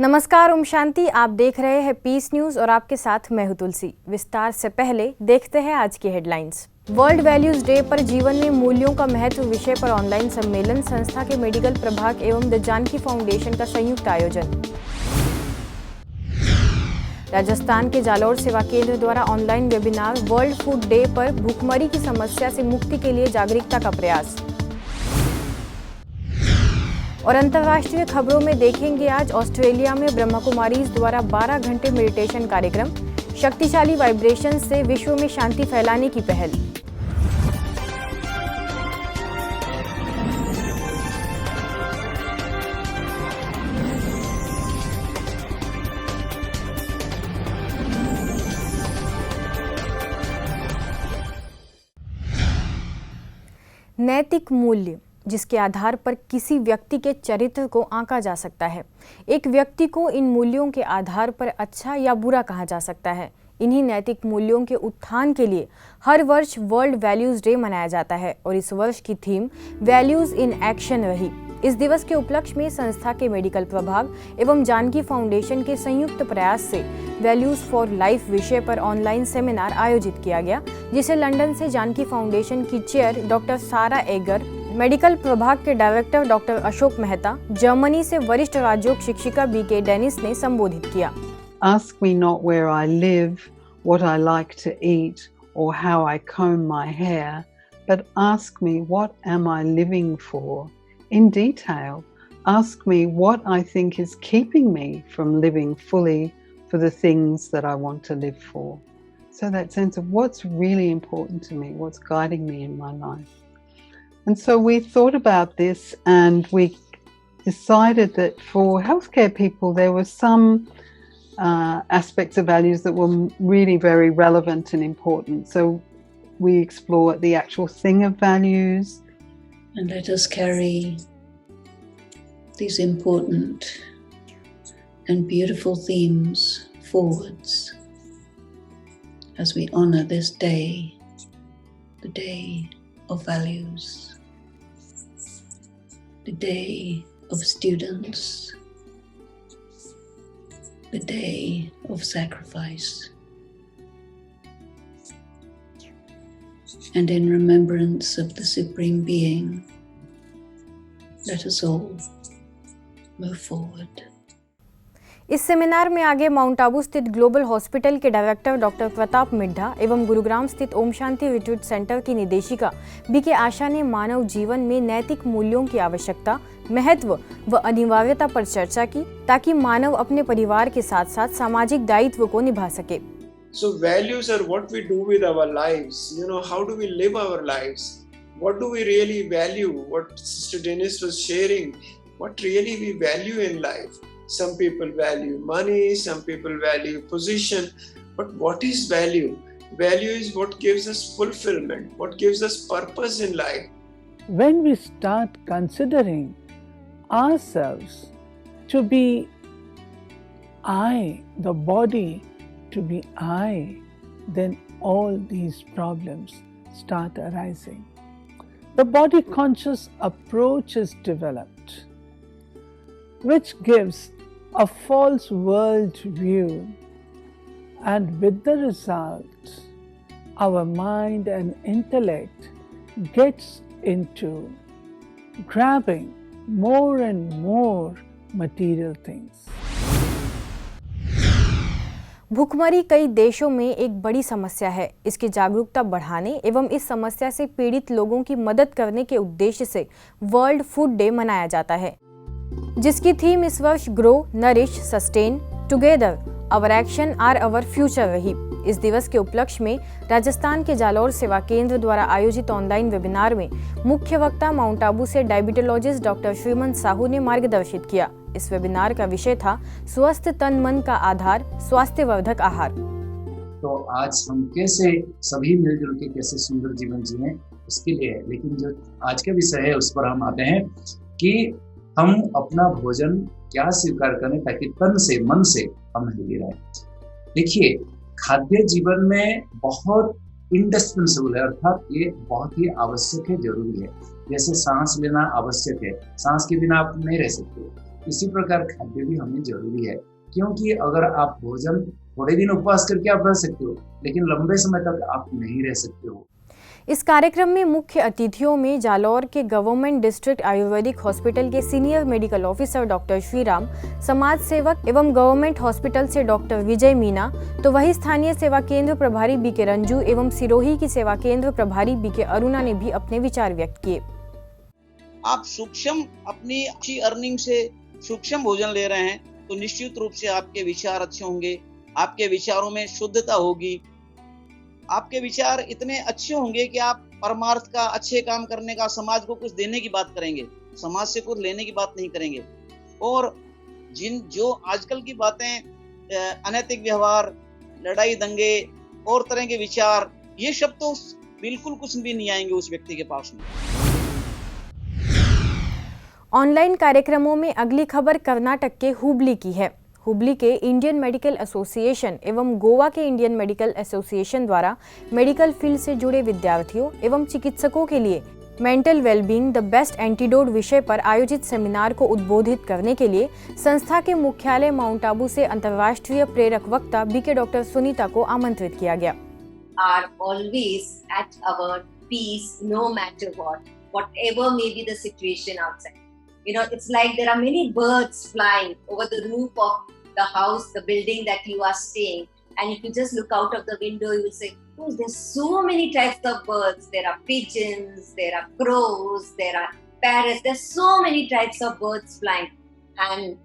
नमस्कार, ओम शांति। आप देख रहे हैं पीस न्यूज और आपके साथ मैं हूं तुलसी। विस्तार से पहले देखते हैं आज की हेडलाइंस। वर्ल्ड वैल्यूज डे पर जीवन में मूल्यों का महत्व विषय पर ऑनलाइन सम्मेलन, संस्था के मेडिकल प्रभाग एवं द जानकी फाउंडेशन का संयुक्त आयोजन। राजस्थान के जालोर सेवा केंद्र द्वारा online webinar, world food day पर भूखमरी की समस्या से मुक्ति के लिए जागरूकता का प्रयास। और अंतर्राष्ट्रीय खबरों में देखेंगे आज ऑस्ट्रेलिया में ब्रह्मा कुमारीज द्वारा 12 घंटे मेडिटेशन कार्यक्रम, शक्तिशाली वाइब्रेशन से विश्व में शांति फैलाने की पहल। नैतिक मूल्य, जिसके आधार पर किसी व्यक्ति के चरित्र को आंका जा सकता है। एक व्यक्ति को इन मूल्यों के आधार पर अच्छा या बुरा कहा जा सकता है। इन्हीं नैतिक मूल्यों के उत्थान के लिए हर वर्ष वर्ल्ड वैल्यूज डे मनाया जाता है और इस वर्ष की थीम वैल्यूज इन एक्शन रही। इस दिवस के उपलक्ष्य में संस्था के मेडिकल प्रभाग एवं जानकी फाउंडेशन के संयुक्त प्रयास से वैल्यूज फॉर लाइफ विषय पर ऑनलाइन सेमिनार आयोजित किया गया, जिसे लंदन से जानकी फाउंडेशन की चेयर डॉक्टर सारा एगर, मेडिकल प्रभाग के director doctor Ashok Mehta, Germany से वरिष्ठ राजयोग शिक्षिका बीके डेनिस ने संबोधित किया। Ask me not where I live, what I like to eat, or how I comb my hair, but ask me what am I living for? In detail, ask me what I think is keeping me from living fully for the things that I want to live for. So that sense of what's really important to me, what's guiding me in my life. And so we thought about this and we decided that for healthcare people there were some aspects of values that were really very relevant and important. So we explore the actual thing of values. And let us carry these important and beautiful themes forwards as we honor this day, the day of values, the day of students, the day of sacrifice, and in remembrance of the Supreme Being, let us all move forward. इस seminar में आगे mount Abu स्थित global hospital के director doctor Pratap Middha एवं गुरुग्राम स्थित Om Shanti retreat centre की निदेशिका BK आशा ने मानव जीवन में नैतिक मूल्यों की आवश्यकता, महत्व व अनिवार्यता पर चर्चा की, ताकि मानव अपने परिवार के साथ साथ सामाजिक दायित्व को निभा सके। So values are what we do with our lives. How do we live our lives? What do we really value? What Sister Denise was sharing, what really we value in life. Some people value money, some people value position, but what is value? Value is what gives us fulfillment, what gives us purpose in life. When we start considering ourselves to be I, the body to be I, then all these problems start arising. The body conscious approach is developed, which gives a false world view, and with the result, our mind and intellect gets into grabbing more and more material things. भूखमरी कई देशों में एक बड़ी समस्या है। इसकी जागरूकता बढ़ाने एवं इस समस्या से पीड़ित लोगों की मदद करने के उद्देश्य से वर्ल्ड फूड डे मनाया जाता है, जिसकी थीम इस वर्ष grow, nourish, sustain together, our action are our future रही। इस दिवस के उपलक्ष्य में राजस्थान के जालोर सेवा केंद्र द्वारा आयोजित ऑनलाइन वेबिनार में मुख्य वक्ता माउंट आबू से डायबिटोलॉजिस्ट डॉक्टर श्रीमंत साहू ने मार्गदर्शित किया। इस वेबिनार का विषय था स्वस्थ तन मन का आधार, स्वास्थ्यवर्धक आहार। तो आज हम कैसे सभी मिलजुल के कैसे सुंदर जीवन जिए उसके लिए है, लेकिन जो आज का विषय है उस पर हम आते हैं कि हम अपना भोजन क्या स्वीकार करें ताकि तन से मन से हम हेल्दी रहें। देखिए, खाद्य जीवन में बहुत इंडिस्पेंसेबल है, अर्थात ये बहुत ही आवश्यक है, जरूरी है। जैसे सांस लेना आवश्यक है, सांस के बिना आप नहीं रह सकते। इसी प्रकार खाद्य भी हमें जरूरी है, क्योंकि अगर आप भोजन थोड़े दिन उपवास करके आप रह सकते हो, लेकिन लंबे समय तक आप नहीं रह सकते हो। इस कार्यक्रम में मुख्य अतिथियों में जालौर के गवर्नमेंट डिस्ट्रिक्ट आयुर्वेदिक हॉस्पिटल के senior medical officer doctor Shriram, समाज सेवक एवं गवर्नमेंट हॉस्पिटल से डॉक्टर विजय मीना, तो वही स्थानीय सेवा केंद्र प्रभारी बीके रंजू एवं सिरोही की सेवा केंद्र प्रभारी बीके अरुणा ने भी अपने विचार व्यक्त किए। आप सूक्ष्म अपनी अच्छी अर्निंग से सूक्ष्म भोजन ले रहे हैं तो निश्चित रूप से आपके विचार अच्छे होंगे, आपके विचारों में शुद्धता होगी, आपके विचार इतने अच्छे होंगे कि आप परमार्थ का, अच्छे काम करने का, समाज को कुछ देने की बात करेंगे, समाज से कुछ लेने की बात नहीं करेंगे। और जो आजकल की बातें, अनैतिक व्यवहार, लड़ाई दंगे और तरह के विचार, ये सब तो बिल्कुल कुछ भी नहीं आएंगे उस व्यक्ति के पास में। ऑनलाइन कार्यक्रमों में अगली खबर कर्नाटक के हुबली की है। हुबली के इंडियन मेडिकल एसोसिएशन एवं गोवा के इंडियन मेडिकल एसोसिएशन द्वारा मेडिकल फील्ड से जुड़े विद्यार्थियों एवं चिकित्सकों के लिए mental wellbeing the best antidote विषय पर आयोजित सेमिनार को उद्बोधित करने के लिए संस्था के मुख्यालय माउंट आबू से अंतर्राष्ट्रीय प्रेरक वक्ता बीके डॉक्टर सुनीता को आमंत्रित किया गया। Are always at our peace, no matter whatever may be the situation outside. You know, it's like there are many birds flying over the roof of the house, the building that you are staying. And if you just look out of the window, you will say, oh, there's so many types of birds. There are pigeons, there are crows, there are parrots. There's so many types of birds flying. And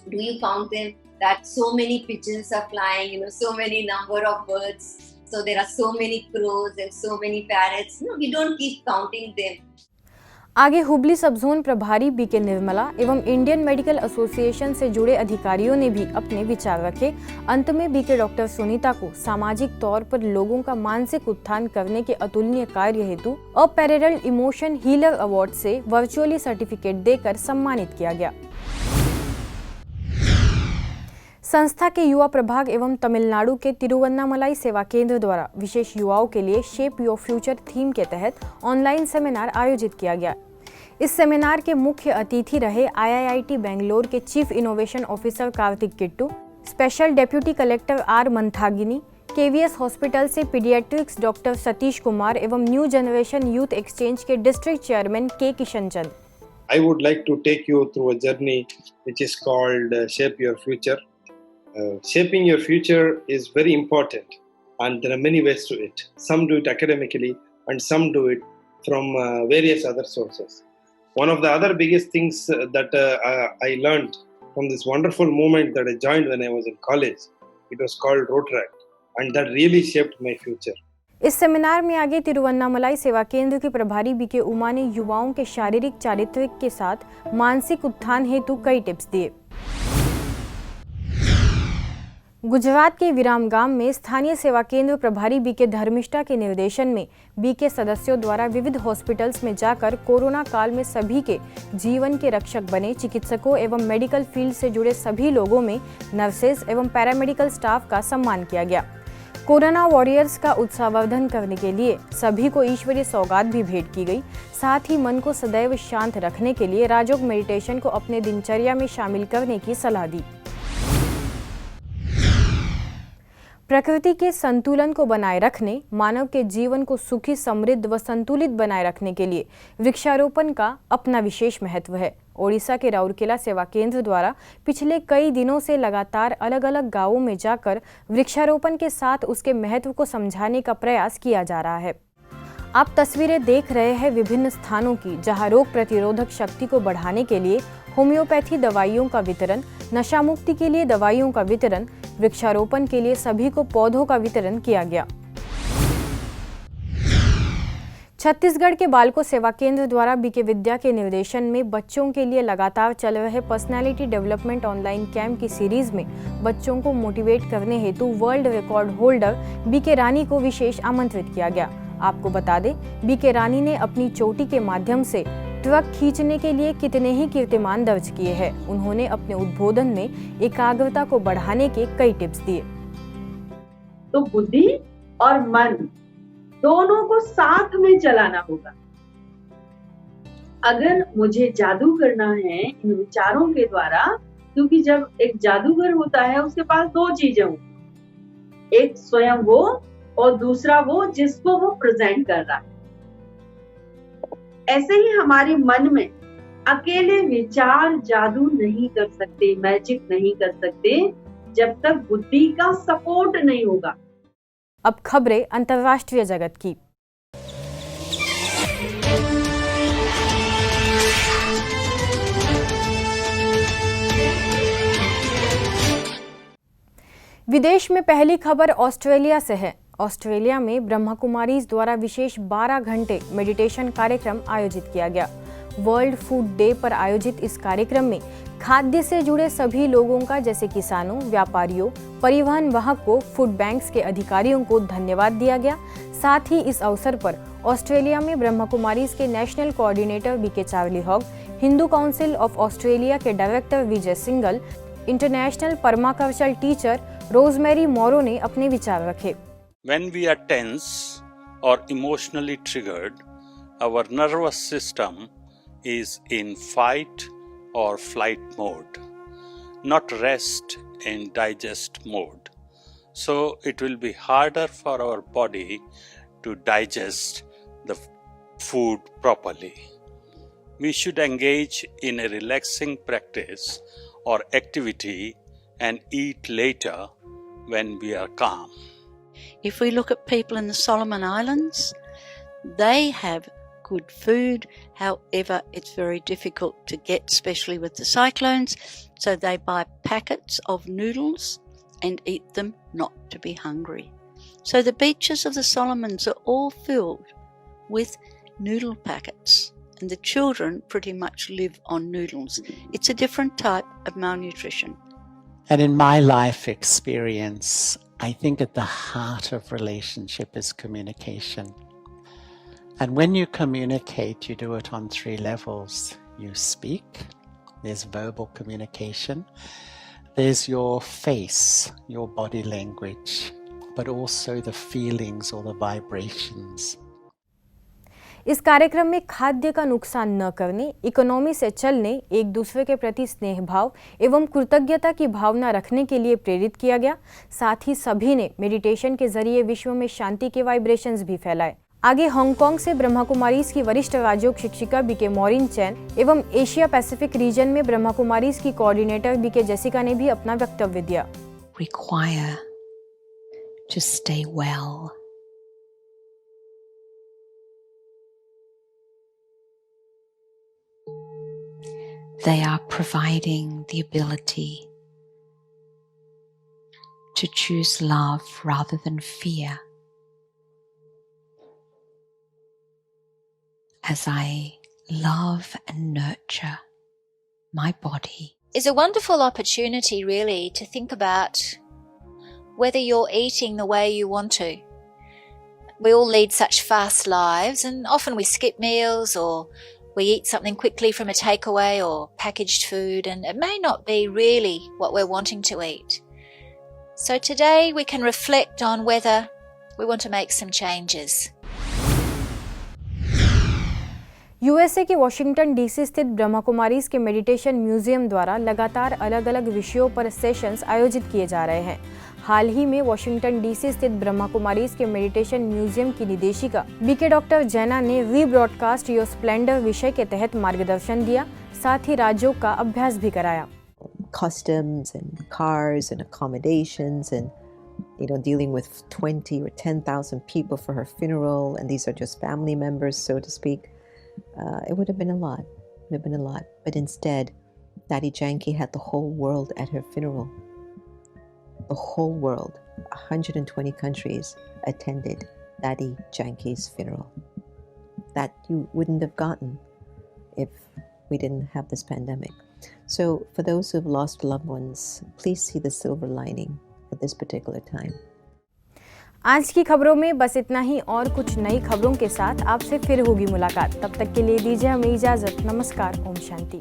do you count them? That so many pigeons are flying, you know, so many number of birds. So there are so many crows and so many parrots. No, we don't keep counting them. आगे हुबली सब zone प्रभारी BK Nirmala एवं Indian medical association से जुड़े अधिकारियों ने भी अपने विचार रखे। अंत में बीके डॉक्टर सुनीता को सामाजिक तौर पर लोगों का मानसिक उत्थान करने के अतुलनीय कार्य हेतु अपैरेलल इमोशन हीलर अवार्ड से वर्चुअली सर्टिफिकेट देकर सम्मानित किया गया। संस्था के युवा प्रभाग एवं तमिलनाडु के तिरुवन्नामलाई सेवा केंद्र द्वारा विशेष युवाओं के लिए शेप योर फ्यूचर थीम के तहत ऑनलाइन सेमिनार आयोजित किया गया। इस सेमिनार के मुख्य अतिथि रहे IIT बेंगलोर के chief innovation officer Karthik Kittu, special deputy collector R Manthagini, KVS hospital से पीडियाट्रिक्स डॉक्टर सतीश कुमार एवं न्यू जनरेशन यूथ एक्सचेंज के district chairman K Kishan Chand. I would like to take you through a journey which is called Shape Your Future. Shaping your future is very important, and there are many ways to it. Some do it academically and some do it from various other sources. One of the other biggest things that I learned from this wonderful movement that I joined when I was in college, it was called Rotaract, and that really shaped my future. इस seminar में आगे तिरुवन्नामलाई सेवा केंद्र के प्रभारी BK Uma ने युवाओं के शारीरिक चारित्रिक के साथ मानसिक उत्थान हेतु कई टिप्स दिए। गुजरात के विरामगाम में स्थानीय सेवा केंद्र प्रभारी बीके धर्मिष्ठा के निर्देशन में बीके सदस्यों द्वारा विविध हॉस्पिटल्स में जाकर कोरोना काल में सभी के जीवन के रक्षक बने चिकित्सकों एवं मेडिकल फील्ड से जुड़े सभी लोगों में नर्सेज एवं पैरामेडिकल स्टाफ का सम्मान किया गया। कोरोना वॉरियर्स का उत्साहवर्धन करने के लिए सभी को ईश्वरीय सौगात भी भेंट की गई। साथ ही मन को सदैव शांत रखने के लिए राजयोग मेडिटेशन को अपने दिनचर्या में शामिल करने की सलाह दी। प्रकृति के संतुलन को बनाए रखने, मानव के जीवन को सुखी, समृद्ध व संतुलित बनाए रखने के लिए वृक्षारोपण का अपना विशेष महत्व है। ओडिशा के राउरकेला सेवा केंद्र द्वारा पिछले कई दिनों से लगातार अलग अलग गांवों में जाकर वृक्षारोपण के साथ उसके महत्व को समझाने का प्रयास किया जा रहा है। आप तस्वीरें देख रहे हैं विभिन्न स्थानों की, जहां रोग प्रतिरोधक शक्ति को बढ़ाने के लिए होम्योपैथी दवाइयों का वितरण, नशा मुक्ति के लिए दवाइयों का वितरण, वृक्षारोपण के लिए सभी को पौधों का वितरण किया गया। छत्तीसगढ़ के बालको सेवा केंद्र द्वारा बीके विद्या के निर्देशन में बच्चों के लिए लगातार चल रहे पर्सनालिटी डेवलपमेंट ऑनलाइन कैंप की सीरीज में बच्चों को मोटिवेट करने हेतु वर्ल्ड रिकॉर्ड होल्डर बीके रानी को विशेष आमंत्रित किया गया। आपको बता दें, बीके रानी ने अपनी चोटी के माध्यम से ट्रक खींचने के लिए कितने ही कीर्तिमान दर्ज किए हैं। उन्होंने अपने उद्बोधन में एकाग्रता को बढ़ाने के कई टिप्स दिए। तो बुद्धि और मन दोनों को साथ में चलाना होगा। अगर मुझे जादू करना है इन विचारों के द्वारा, क्योंकि जब एक जादूगर होता है उसके पास दो चीजें होती, एक स्वयं वो और दूसरा वो जिसको वो प्रेजेंट कर रहा है। ऐसे ही हमारे मन में अकेले विचार जादू नहीं कर सकते, मैजिक नहीं कर सकते, जब तक बुद्धि का सपोर्ट नहीं होगा। अब खबरें अंतर्राष्ट्रीय जगत की। विदेश में पहली खबर ऑस्ट्रेलिया से है। ऑस्ट्रेलिया में ब्रह्मा कुमारीज द्वारा विशेष 12 घंटे मेडिटेशन कार्यक्रम आयोजित किया गया। वर्ल्ड फूड डे पर आयोजित इस कार्यक्रम में खाद्य से जुड़े सभी लोगों का, जैसे किसानों, व्यापारियों, परिवहन वाहकों, फूड बैंक्स के अधिकारियों को धन्यवाद दिया गया। साथ ही इस अवसर पर ऑस्ट्रेलिया में ब्रह्मा कुमारीज के national coordinator BK Charlie Hogg, Hindu council of Australia के director Vijay Singal, international permaculture teacher Rosemary Morrow ने अपने विचार रखे। When we are tense or emotionally triggered, our nervous system is in fight or flight mode, not rest and digest mode. So it will be harder for our body to digest the food properly. We should engage in a relaxing practice or activity and eat later when we are calm. If we look at people in the Solomon Islands, they have good food. However, it's very difficult to get, especially with the cyclones. So they buy packets of noodles and eat them not to be hungry. So the beaches of the Solomons are all filled with noodle packets. And the children pretty much live on noodles. It's a different type of malnutrition. And in my life experience, I think at the heart of relationship is communication. And when you communicate, you do it on 3 levels. You speak, there's verbal communication, there's your face, your body language, but also the feelings or the vibrations. इस कार्यक्रम में खाद्य का नुकसान न करने, economy से चलने, एक दूसरे के प्रति स्नेह भाव एवं कृतज्ञता की भावना रखने के लिए प्रेरित किया गया। साथ ही सभी ने मेडिटेशन के जरिए विश्व में शांति के वाइब्रेशंस भी फैलाए। आगे हांगकांग से ब्रह्मा कुमारीज की वरिष्ठ राजयोग शिक्षिका बीके मॉरिन चैन एवं एशिया पैसिफिक रीजन में ब्रह्मा कुमारीज की कोऑर्डिनेटर बीके जेसिका ने भी अपना वक्तव्य दिया। Require to stay well. They are providing the ability to choose love rather than fear. As I love and nurture my body. It's a wonderful opportunity really to think about whether you're eating the way you want to. We all lead such fast lives and often we skip meals or we eat something quickly from a takeaway or packaged food, and it may not be really what we're wanting to eat. So today we can reflect on whether we want to make some changes. USA के Washington DC स्थित ब्रह्मा कुमारीज के meditation museum द्वारा लगातार अलग अलग विषयों पर sessions आयोजित किए जा रहे हैं। हाल ही में वॉशिंगटन डीसी स्थित ब्रह्मा कुमारीज के मेडिटेशन म्यूजियम की निदेशिका बीके डॉक्टर जैना ने रीब्रॉडकास्ट योर स्प्लेंडर विषय के तहत मार्गदर्शन दिया, साथ ही राजयोग का अभ्यास भी कराया। Customs and cars and accommodations and dealing with 20 or 10,000 people for her funeral, and these are just family members, so to speak. It would have been a lot. It would have been a lot. But instead, Daddy Janki had the whole world at her funeral. The whole world, 120 countries attended Daddy Janki's funeral. That you wouldn't have gotten if we didn't have this pandemic. So for those who've lost loved ones, please see the silver lining at this particular time. आज की खबरों में बस इतना ही, और कुछ नई खबरों के साथ आपसे फिर होगी मुलाकात। तब तक के लिए दीजिए हमें इजाजत। नमस्कार। ओम शांति।